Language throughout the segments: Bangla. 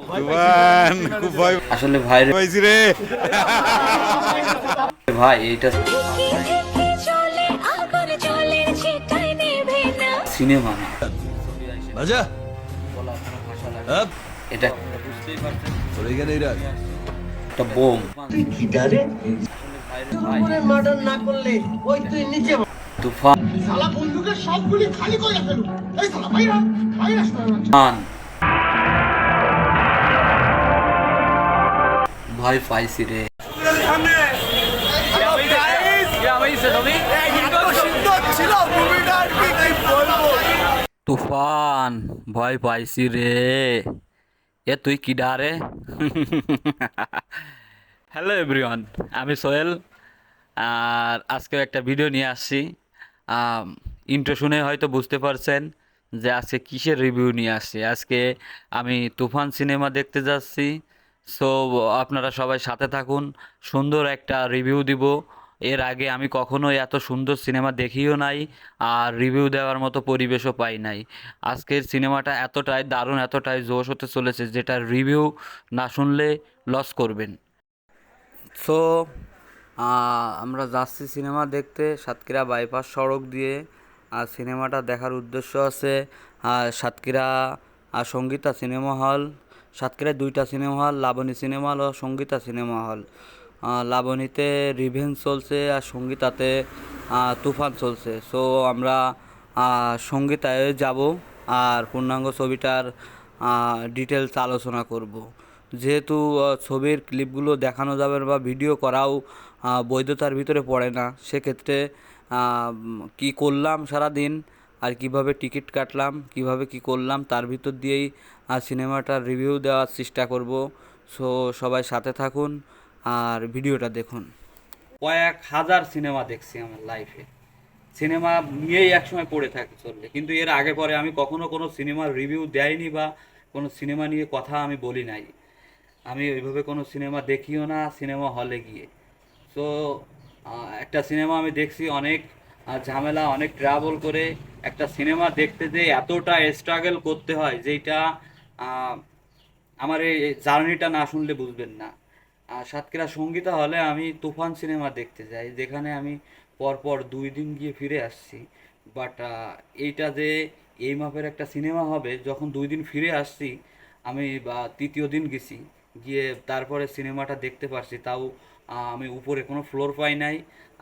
তুফান খুব ভয় আসলে ভাই পাইছি রে। ভাই এইটা সিনেমা না, বাজা আপ এটা বুঝতেই পারছেন ওরে এখানে রাখ একটা বোম। মার্ডার না করলে ওই তুই নিচে তুফান শালা বন্দুকের সবগুলি খালি করে ফেলু এই শালা বাইরা বাইরা ভয় পাইছি রে। তুফান ভয় পাইছি রে। এ তুই কি ডারে? হ্যালো এভরিওয়ান, আমি সোহেল। আর আজকেও একটা ভিডিও নিয়ে আসছি। ইন্ট্রো শুনে হয়তো বুঝতে পারছেন যে আজকে কিসের রিভিউ নিয়ে আসছি। আজকে আমি তুফান সিনেমা দেখতে যাচ্ছি। সো আপনারা সবাই সাথে থাকুন, সুন্দর একটা রিভিউ দিব। এর আগে আমি কখনোই এত সুন্দর সিনেমা দেখিও নাই, আর রিভিউ দেওয়ার মতো পরিবেশও পাই নাই। আজকের সিনেমাটা এতটাই দারুণ, এতটাই জোশ হতে চলেছে, যেটা রিভিউ না শুনলে লস করবেন। সো আমরা যাচ্ছি সিনেমা দেখতে সাতক্ষীরা বাইপাস সড়ক দিয়ে। আর সিনেমাটা দেখার উদ্দেশ্য আছে সাতক্ষীরা সঙ্গীতা সিনেমা হল। সাতক্ষীরায় দুইটা cinema hall, Laboni cinema hall ও সঙ্গীতা সিনেমা হল। লাবণীতে রিভেঞ্জ চলছে আর সঙ্গীতাতে তুফান চলছে। সো আমরা সঙ্গীতায় যাব আর পূর্ণাঙ্গ ছবিটার ডিটেলস আলোচনা করব। যেহেতু ছবির ক্লিপগুলো দেখানো যাবে না বা ভিডিও করাও বৈধতার ভিতরে পড়ে না, সেক্ষেত্রে কি করলাম সারা দিন আর কিভাবে টিকিট কাটলাম, কিভাবে কি করলাম, তার ভিতর দিয়েই সিনেমাটার রিভিউ দেওয়ার চেষ্টা করব। সো সবাই সাথে থাকুন আর ভিডিওটা দেখুন। কয়েক হাজার সিনেমা দেখছি আমার লাইফে, সিনেমা নিয়েই একসময় পড়ে থাকে চললে, কিন্তু এর আগে পরে আমি কখনো কোনো সিনেমার রিভিউ দেয়নি বা কোনো সিনেমা নিয়ে কথা আমি বলি নাই। আমি ওইভাবে কোনো সিনেমা দেখিও না সিনেমা হলে গিয়ে। তো একটা সিনেমা আমি দেখছি, অনেক ঝামেলা, অনেক ট্রাভেল করে একটা সিনেমা দেখতে যে এতটা স্ট্রাগল করতে হয়, যেটা আহ, আমার এই জার্নিটা না শুনলে বুঝবেন না। সাতক্ষীরা সঙ্গীতা হলে আমি তুফান সিনেমা দেখতে যাই, যেখানে আমি পরপর 2 দিন গিয়ে ফিরে আসছি। বাট এইটা যে এই মাপের একটা সিনেমা হবে, যখন 2 দিন ফিরে আসছি আমি বা তৃতীয় দিন গেছি, গিয়ে তারপরে সিনেমাটা দেখতে পারছি। তাও আমি উপরে কোনো ফ্লোর পাই নাই,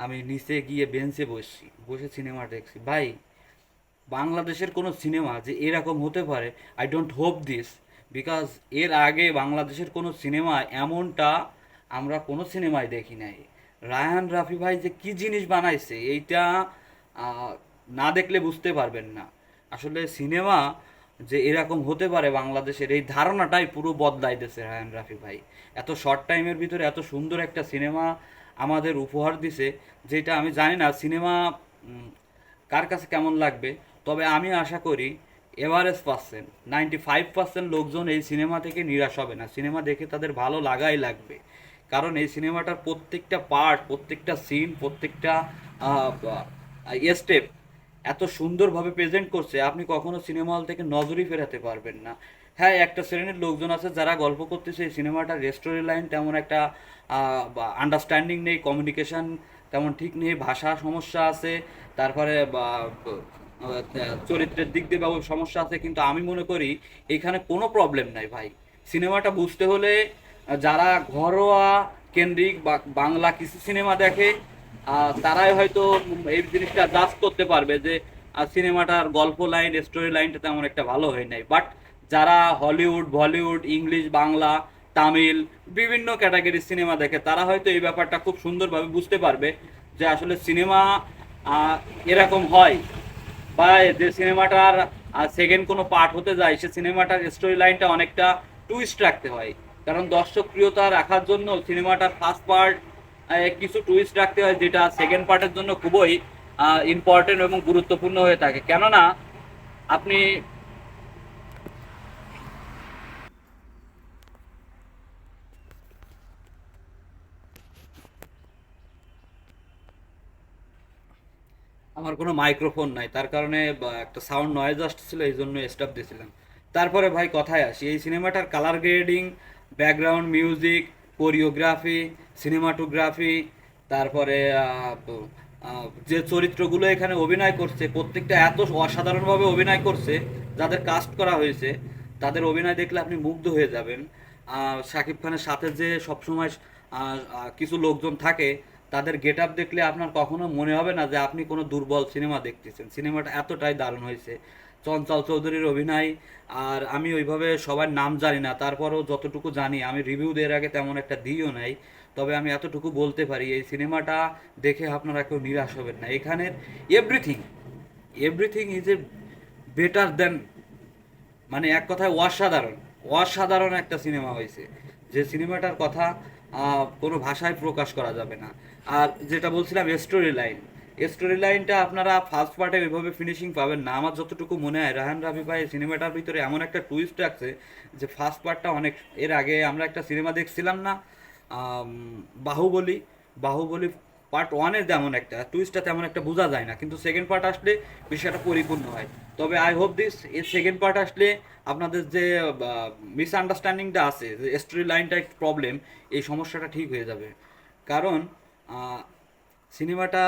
আমি নিচে গিয়ে বেঞ্চে বসছি, বসে সিনেমা দেখছি। ভাই, বাংলাদেশের কোনো সিনেমা যে এরকম হতে পারে, I don't hope this, because এর আগে বাংলাদেশের কোনো সিনেমা এমনটা আমরা কোনো সিনেমায় দেখি নাই। রায়হান রাফি ভাই যে কি জিনিস বানাইছে এইটা আহ, না দেখলে বুঝতে পারবেন না। আসলে সিনেমা যে এরকম হতে পারে বাংলাদেশের, এই ধারণাটাই পুরো বদলাই দিয়েছে রায়হান রাফি ভাই। এত শর্ট টাইমের ভিতরে এত সুন্দর একটা সিনেমা আমাদের উপহার দিছে, যেটা আমি জানি না সিনেমা কার কাছে কেমন লাগবে। তবে আমি আশা করি এভারেজ 95% লোকজন এই সিনেমা থেকে নিরাশ হবে না, সিনেমা দেখে তাদের ভালো লাগাই লাগবে। কারণ এই সিনেমাটার প্রত্যেকটা পার্ট, প্রত্যেকটা সিন, প্রত্যেকটা স্টেপ এত সুন্দরভাবে প্রেজেন্ট করছে, আপনি কখনো সিনেমা হল থেকে নজরই ফেরাতে পারবেন না। হ্যাঁ, একটা শ্রেণীর লোকজন আছে যারা গল্প করতেছে এই সিনেমাটার স্টোরি লাইন তেমন একটা আন্ডারস্ট্যান্ডিং নেই, কমিউনিকেশন তেমন ঠিক নেই, ভাষা সমস্যা আছে, তারপরে চরিত্রের দিক দিয়ে সমস্যা আছে। কিন্তু আমি মনে করি এখানে কোনো প্রবলেম নাই ভাই। সিনেমাটা বুঝতে হলে যারা ঘরোয়া কেন্দ্রিক বা বাংলা কিছু সিনেমা দেখে তারাই হয়তো এই জিনিসটা জাজ করতে পারবে যে সিনেমাটার গল্প লাইন, স্টোরি লাইনটা তেমন একটা ভালো হয় নাই। বাট যারা হলিউড, বলিউড, ইংলিশ, বাংলা, তামিল বিভিন্ন ক্যাটাগরির সিনেমা দেখে, তারা হয়তো এই ব্যাপারটা খুব সুন্দরভাবে বুঝতে পারবে যে আসলে সিনেমা এরকম হয়, বা যে সিনেমাটার সেকেন্ড কোনো পার্ট হতে যায়, সে সিনেমাটার স্টোরি লাইনটা অনেকটা টুইস্ট রাখতে হয়। কারণ দর্শক প্রিয়তা রাখার জন্য সিনেমাটার ফার্স্ট পার্ট কিছু টুইস্ট রাখতে হয়, যেটা সেকেন্ড পার্টের জন্য খুবই ইম্পর্টেন্ট এবং গুরুত্বপূর্ণ হয়ে থাকে। কেননা আপনি আমার কোনো মাইক্রোফোন নাই, তার কারণে একটা সাউন্ড নয়েজ আসছিল, এই জন্য স্টপ দিয়েছিলাম। তারপরে ভাই কথায় আসি, এই সিনেমাটার colour grading, background music, choreography, cinematography, তারপরে যে চরিত্রগুলো এখানে অভিনয় করছে প্রত্যেকটা এত অসাধারণভাবে অভিনয় করছে, যাদের কাস্ট করা হয়েছে তাদের অভিনয় দেখলে আপনি মুগ্ধ হয়ে যাবেন। শাকিব খানের সাথে যে সবসময় কিছু লোকজন থাকে, তাদের গেট আপ দেখলে আপনার কখনো মনে হবে না যে আপনি কোনো দুর্বল সিনেমা দেখতেছেন। সিনেমাটা এতটাই দারুণ হয়েছে। চঞ্চল চৌধুরীর অভিনয়, আর আমি ওইভাবে সবার নাম জানি না, তারপরেও যতটুকু জানি, আমি রিভিউ দেওয়ার আগে তেমন একটা দিইও নাই, তবে আমি এতটুকু বলতে পারি এই সিনেমাটা দেখে আপনারা কেউ নিরাশ হবেন না। এখানের everything everything is a better দেন, মানে এক কথায় অসাধারণ, অসাধারণ একটা সিনেমা হয়েছে, যে সিনেমাটার কথা কোনো ভাষায় প্রকাশ করা যাবে না। আর যেটা বলছিলাম স্টোরি লাইনটা আপনারা ফার্স্ট পার্টে ওইভাবে ফিনিশিং পাবেন না। আমার যতটুকু মনে হয় রায়হান রাফি ভাই সিনেমাটার ভিতরে এমন একটা টুইস্ট রাখছে যে ফার্স্ট পার্টটা অনেক, এর আগে আমরা একটা সিনেমা দেখছিলাম না, আম, বাহুবলী বাহুবলী পার্ট ওয়ানে যেমন একটা টুইস্টটা তেমন একটা বোঝা যায় না, কিন্তু সেকেন্ড পার্ট আসলে বিষয়টা পরিপূর্ণ হয়। তবে আই হোপ দিস এর সেকেন্ড পার্ট আসলে আপনাদের যে মিসআন্ডারস্ট্যান্ডিংটা আছে, যে স্টোরি লাইনটা একটু প্রবলেম, এই সমস্যাটা ঠিক হয়ে যাবে। কারণ সিনেমাটা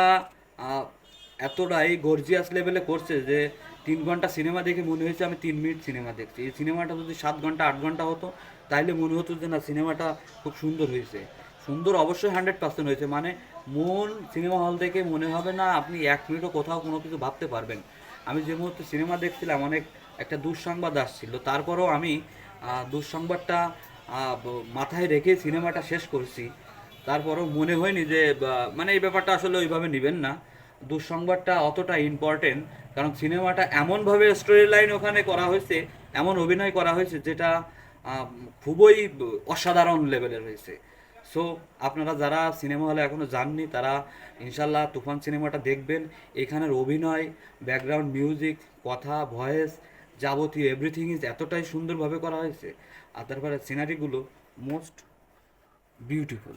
এতটাই গর্জিয়াস লেভেলে করছে যে 3 ঘন্টা সিনেমা দেখে মনে হয়েছে আমি 3 মিনিট সিনেমা দেখছি। এই সিনেমাটা যদি 7 ঘন্টা 8 ঘন্টা হতো, তাইলে মনে হতো যে না, সিনেমাটা খুব সুন্দর হয়েছে। সুন্দর অবশ্যই 100% হয়েছে, মানে মন সিনেমা হল থেকে মনে হবে না আপনি 1 মিনিটও কোথাও কোনো কিছু ভাবতে পারবেন। আমি যে মুহূর্তে সিনেমা দেখছিলাম অনেক একটা দুঃসংবাদ আসছিল, তারপরেও আমি দুঃসংবাদটা মাথায় রেখে সিনেমাটা শেষ করছি। তারপরও মনে হয়নি যে মানে এই ব্যাপারটা আসলে ওইভাবে নেবেন না, দুঃসংবাদটা অতটা ইম্পর্টেন্ট। কারণ সিনেমাটা এমনভাবে স্টোরি লাইন ওখানে করা হয়েছে, এমন অভিনয় করা হয়েছে যেটা খুবই অসাধারণ লেভেলের হয়েছে। সো আপনারা যারা সিনেমা হলে এখনও যাননি, তারা ইনশাল্লাহ তুফান সিনেমাটা দেখবেন। এখানের অভিনয়, ব্যাকগ্রাউন্ড মিউজিক, কথা, ভয়েস, যাবতীয় এভরিথিং ইজ এতটাই সুন্দরভাবে করা হয়েছে, আর তারপরে সিনারিগুলো মোস্ট বিউটিফুল।